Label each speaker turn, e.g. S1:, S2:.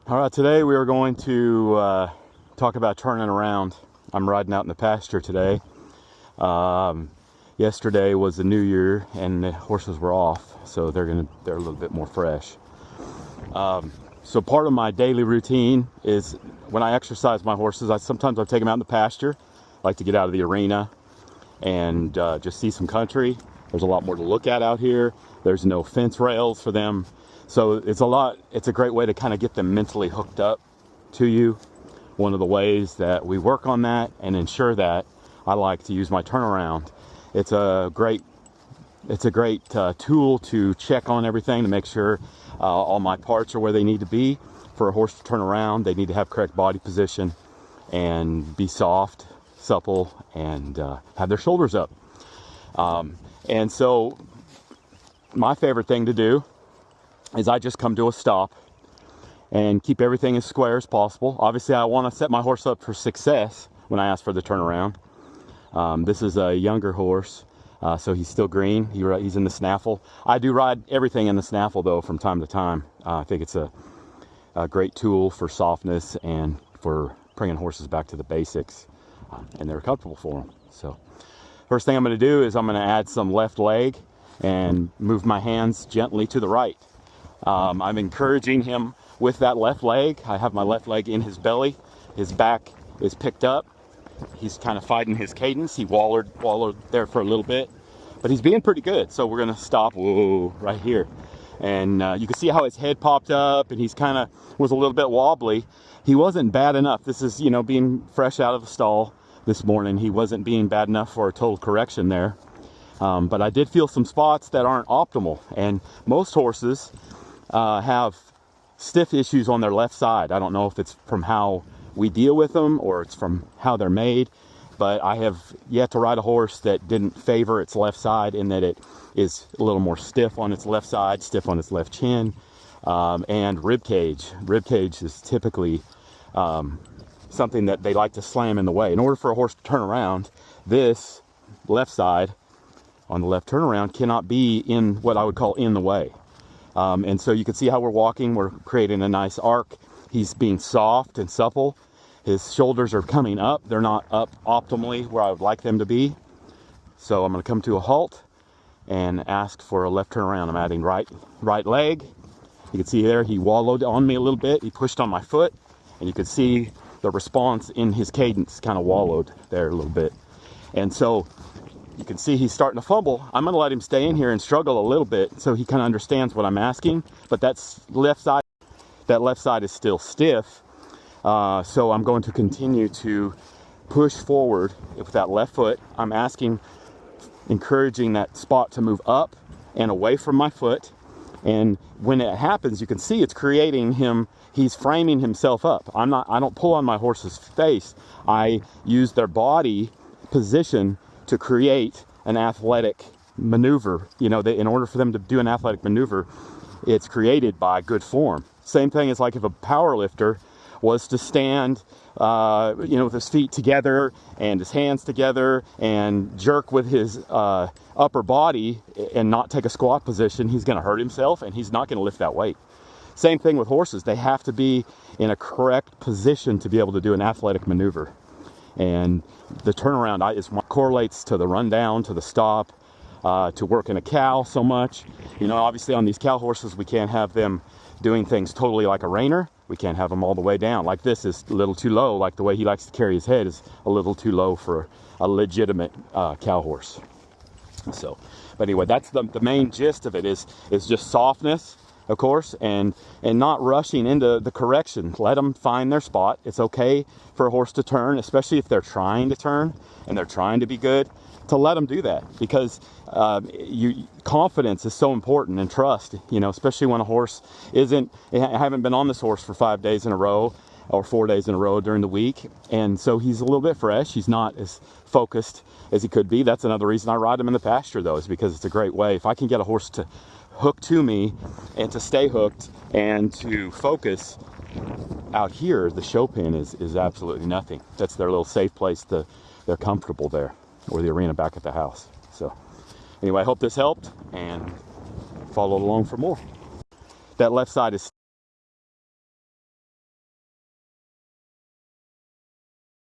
S1: All right, today we are going to talk about turning around. I'm riding out in the pasture today. Yesterday was the new year and the horses were off, so they're a little bit more fresh. So part of my daily routine is when I exercise my horses, sometimes I take them out in the pasture. I like to get out of the arena and just see some country. There's a lot more to look at out here. There's no fence rails for them. So it's a great way to kind of get them mentally hooked up to you. One of the ways that we work on that and ensure that, I like to use my turnaround. It's a great tool to check on everything, to make sure all my parts are where they need to be. For a horse to turn around, they need to have correct body position and be soft, supple, and have their shoulders up. And so my favorite thing to do is I just come to a stop and keep everything as square as possible. Obviously, I want to set my horse up for success when I ask for the turnaround. This is a younger horse, so he's still green. He's in the snaffle. I do ride everything in the snaffle, though, from time to time. I think it's a great tool for softness and for bringing horses back to the basics, and they're comfortable for them. So first thing I'm going to do is I'm going to add some left leg and move my hands gently to the right. I'm encouraging him with that left leg. I have my left leg in his belly. His back is picked up. He's kind of fighting his cadence. He wallowed there for a little bit, but he's being pretty good. So we're going to stop right here. And you can see how his head popped up and he's kind of was a little bit wobbly. He wasn't bad enough. This is, being fresh out of the stall this morning. He wasn't being bad enough for a total correction there. But I did feel some spots that aren't optimal. And most horses have stiff issues on their left side. I don't know if it's from how we deal with them or it's from how they're made, but I have yet to ride a horse that didn't favor its left side, in that it is a little more stiff on its left side, stiff on its left chin, and rib cage. Rib cage is typically something that they like to slam in the way. In order for a horse to turn around, this left side on the left turnaround cannot be in what I would call in the way. And so you can see how we're walking. We're creating a nice arc. He's being soft and supple. His shoulders are coming up. They're not up optimally where I would like them to be. So I'm going to come to a halt and ask for a left turnaround. I'm adding right leg. You can see there he wallowed on me a little bit. He pushed on my foot, and you can see the response in his cadence, kind of wallowed there a little bit. And so you can see he's starting to fumble. I'm going to let him stay in here and struggle a little bit so he kind of understands what I'm asking. But that left side is still stiff. So I'm going to continue to push forward with that left foot. I'm encouraging that spot to move up and away from my foot. And when it happens, you can see it's creating him. He's framing himself up. I don't pull on my horse's face. I use their body position to create an athletic maneuver. In order for them to do an athletic maneuver, it's created by good form. Same thing as like if a power lifter was to stand, with his feet together and his hands together and jerk with his upper body and not take a squat position, he's going to hurt himself and he's not going to lift that weight. Same thing with horses. They have to be in a correct position to be able to do an athletic maneuver. And the turnaround correlates to the rundown, to the stop, to working a cow so much. Obviously on these cow horses, we can't have them doing things totally like a reiner. We can't have them all the way down. Like this is a little too low. Like the way he likes to carry his head is a little too low for a legitimate cow horse. So, but anyway, that's the main gist of it is just softness, of course, and not rushing into the correction. Let them find their spot. It's okay for a horse to turn, especially if they're trying to turn and they're trying to be good, to let them do that, because confidence is so important, and trust, especially when a horse I haven't been on this horse for 5 days in a row or 4 days in a row during the week, and so he's a little bit fresh. He's not as focused as he could be. That's another reason I ride him in the pasture, though, is because it's a great way. If I can get a horse to hook to me and to stay hooked and to focus out here, the show pen is absolutely nothing. That's their little safe place. They're comfortable there, or the arena back at the house. So anyway, I hope this helped, and follow along for more. That left side is